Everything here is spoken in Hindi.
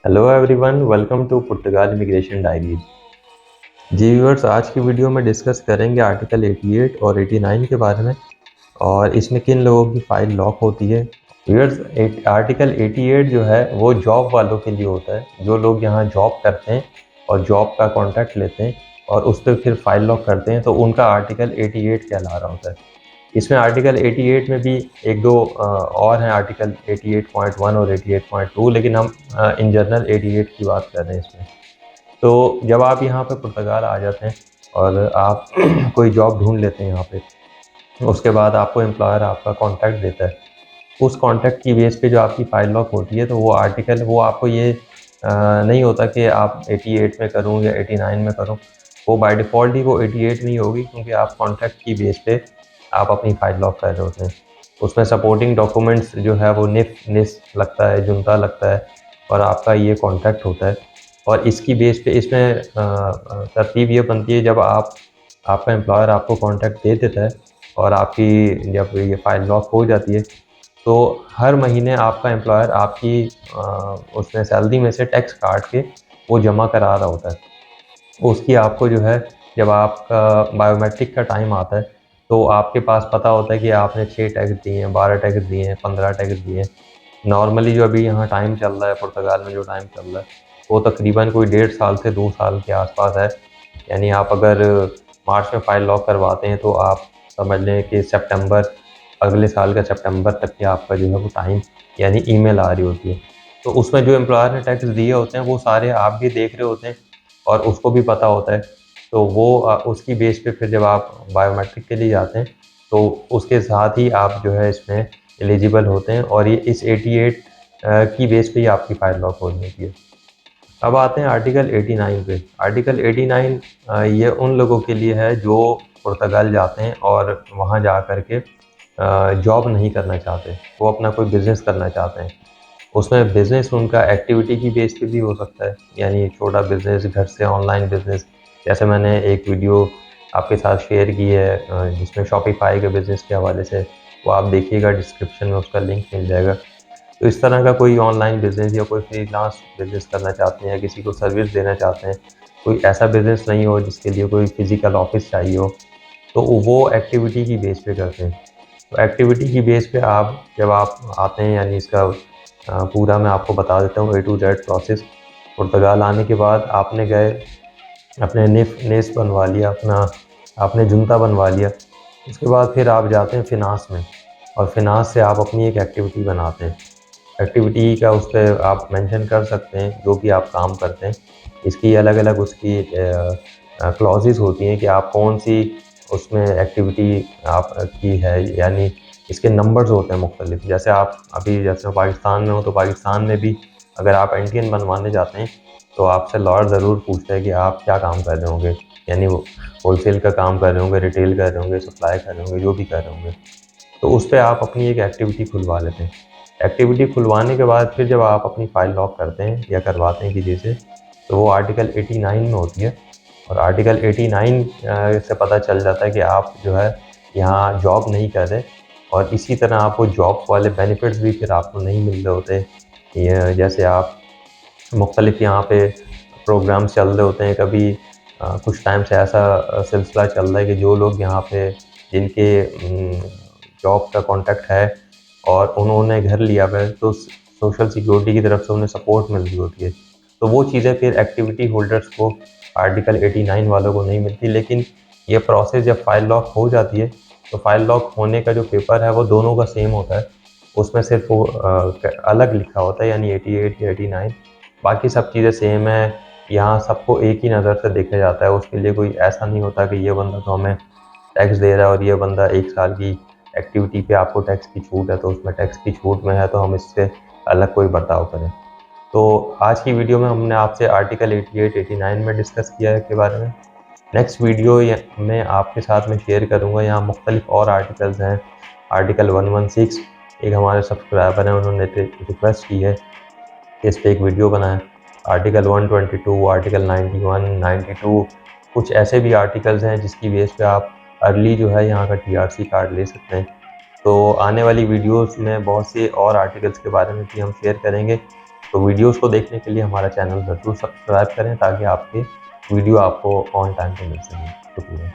Hello everyone, welcome to Portugal immigration diaries. जी व्यूअर्स, आज की वीडियो में डिस्कस करेंगे आर्टिकल 88 और 89 के बारे में और इसमें किन लोगों की फ़ाइल लॉक होती है। व्यूअर्स, आर्टिकल 88 जो है वो जॉब वालों के लिए होता है। जो लोग यहाँ जॉब करते हैं और जॉब का कॉन्ट्रैक्ट लेते हैं और उस पर फिर फाइल लॉक करते हैं तो उनका आर्टिकल 88 कहला रहा होता है। इसमें आर्टिकल 88 में भी एक दो और हैं, आर्टिकल 88.1 और 88.2, लेकिन हम इन जनरल 88 की बात कर रहे हैं इसमें। तो जब आप यहाँ पे पुर्तगाल आ जाते हैं और आप कोई जॉब ढूंढ लेते हैं यहाँ पे, उसके बाद आपको एम्प्लॉयर आपका कॉन्टैक्ट देता है। उस कॉन्टैक्ट की बेस पे जो आपकी फाइल लॉक होती है तो वो आर्टिकल वो आपको ये नहीं होता कि आप 88 में करूँ या 89 में करूँ। वो बाय डिफ़ॉल्ट ही वो 88 में ही होगी, क्योंकि आप कॉन्ट्रैक्ट की बेस पे आप अपनी फाइल लॉक कर रहे होते हैं। उसमें सपोर्टिंग डॉक्यूमेंट्स जो है वो निस लगता है, जुनता लगता है और आपका ये कॉन्ट्रैक्ट होता है। और इसकी बेस पे इसमें तरतीब ये बनती है, जब आपका एम्प्लॉयर आपको कॉन्ट्रैक्ट दे देता है और आपकी जब ये फाइल लॉक हो जाती है तो हर महीने आपका एम्प्लॉयर आपकी उसमें सैलरी में से टैक्स काट के वो जमा करा रहा होता है। उसकी आपको जो है, जब आपका बायोमेट्रिक का टाइम आता है तो आपके पास पता होता है कि आपने 6 टैक्स दिए हैं, 12 टैक्स दिए हैं, 15 टैक्स दिए हैं। नॉर्मली जो अभी यहाँ टाइम चल रहा है, पुर्तगाल में जो टाइम चल रहा है वो तकरीबन कोई 1.5 साल से 2 साल के आसपास है। यानी आप अगर मार्च में फ़ाइल लॉक करवाते हैं तो आप समझ लें कि सितंबर, अगले साल का सितंबर तक के आपका जो है वो टाइम यानी ईमेल आ रही होती है। तो उसमें जो एम्प्लॉयर ने टैक्स दिए होते हैं वो सारे आप भी देख रहे होते हैं और उसको भी पता होता है। तो वो उसकी बेस पे फिर जब आप बायोमेट्रिक के लिए जाते हैं तो उसके साथ ही आप जो है इसमें एलिजिबल होते हैं और ये इस 88 की बेस पे ही आपकी फ़ाइल लॉक हो जाती है। अब आते हैं आर्टिकल 89 पे। आर्टिकल 89 ये उन लोगों के लिए है जो पुर्तगाल जाते हैं और वहाँ जा कर के जॉब नहीं करना चाहते, वो अपना कोई बिज़नेस करना चाहते हैं। उसमें बिज़नेस उनका एक्टिविटी की बेस पे भी हो सकता है, यानी छोटा बिज़नेस, घर से ऑनलाइन बिज़नेस। जैसे मैंने एक वीडियो आपके साथ शेयर की है जिसमें शॉपिफ़ाई के बिज़नेस के हवाले से, वो आप देखिएगा, डिस्क्रिप्शन में उसका लिंक मिल जाएगा। तो इस तरह का कोई ऑनलाइन बिज़नेस या कोई फ्रीलांस बिज़नेस करना चाहते हैं या किसी को सर्विस देना चाहते हैं, कोई ऐसा बिज़नेस नहीं हो जिसके लिए कोई फ़िज़िकल ऑफ़िस चाहिए हो, तो वो एक्टिविटी की बेस पे करते हैं। तो एक्टिविटी की बेस पे आप जब आप आते हैं, यानी इसका पूरा मैं आपको बता देता हूँ ए टू जेड प्रोसेस। पुर्तगाल आने के बाद आपने गए, अपने नेस बनवा लिया अपना, आपने जुनता बनवा लिया। उसके बाद फिर आप जाते हैं फिनांस में और फिनांस से आप अपनी एक एक्टिविटी बनाते हैं। एक्टिविटी का उस पे आप मेंशन कर सकते हैं जो भी आप काम करते हैं। इसकी अलग-अलग उसकी क्लॉज़ेज़ होती हैं कि आप कौन-सी उसमें एक्टिविटी आप की है, यानी इसके नंबर्स होते हैं मुख्तलिफ। जैसे आप अभी जैसे मैं पाकिस्तान में हूँ तो पाकिस्तान में भी अगर आप एनटीएन बनवाने जाते हैं तो आपसे लॉयर ज़रूर पूछता है कि आप क्या काम कर रहे होंगे, यानी वो होलसेल का काम कर रहे होंगे, रिटेल कर रहे होंगे, सप्लाई कर रहे होंगे, जो भी कर रहे होंगे। तो उस पे आप अपनी एक एक्टिविटी खुलवा लेते हैं। एक्टिविटी खुलवाने के बाद फिर जब आप अपनी फ़ाइल लॉक करते हैं या करवाते हैं किसी से, तो वो आर्टिकल 89 में होती है और आर्टिकल 89 से पता चल जाता है कि आप जो है यहाँ जॉब नहीं कर रहे और इसी तरह आपको जॉब वाले बेनिफिट्स भी फिर आपको नहीं मिल रहे होते। ये जैसे आप मुख्तलिफ यहाँ पे प्रोग्राम्स चल रहे होते हैं, कभी कुछ टाइम से ऐसा सिलसिला चल रहा है कि जो लोग यहाँ पे जिनके जॉब का कॉन्ट्रैक्ट है और उन्होंने घर लिया हुआ है तो सोशल सिक्योरिटी की तरफ से उन्हें सपोर्ट मिल रही होती है। तो वो चीज़ें फिर एक्टिविटी होल्डर्स को, आर्टिकल 89 वालों को नहीं मिलती। लेकिन ये प्रोसेस जब फाइल लॉक हो जाती है तो फाइल लॉक होने का जो पेपर है वो दोनों का सेम होता है। उसमें सिर्फ वो अलग लिखा होता है, यानी 88 या 89, बाकी सब चीज़ें सेम है। यहाँ सबको एक ही नज़र से देखा जाता है। उसके लिए कोई ऐसा नहीं होता कि ये बंदा तो हमें टैक्स दे रहा है और ये बंदा 1 साल की एक्टिविटी पे आपको टैक्स की छूट है, तो उसमें टैक्स की छूट में है तो हम इससे अलग कोई बर्ताव करें। तो आज की वीडियो में हमने आपसे आर्टिकल 88, 89 में डिस्कस किया है के बारे में। नेक्स्ट वीडियो में आपके साथ मैं शेयर करूँगा, यहाँ मुख्तलिफ और आर्टिकल्स हैं। आर्टिकल 116, एक हमारे सब्सक्राइबर हैं, उन्होंने रिक्वेस्ट की है कि इस पे एक वीडियो बनाएं। आर्टिकल 122, आर्टिकल 91, 92, कुछ ऐसे भी आर्टिकल्स हैं जिसकी बेस पे आप अर्ली जो है यहाँ का टीआरसी कार्ड ले सकते हैं। तो आने वाली वीडियोस में बहुत से और आर्टिकल्स के बारे में भी हम शेयर करेंगे। तो वीडियोज़ को देखने के लिए हमारा चैनल ज़रूर सब्सक्राइब करें ताकि आपके वीडियो आपको ऑन टाइम पे मिल सकें। शुक्रिया।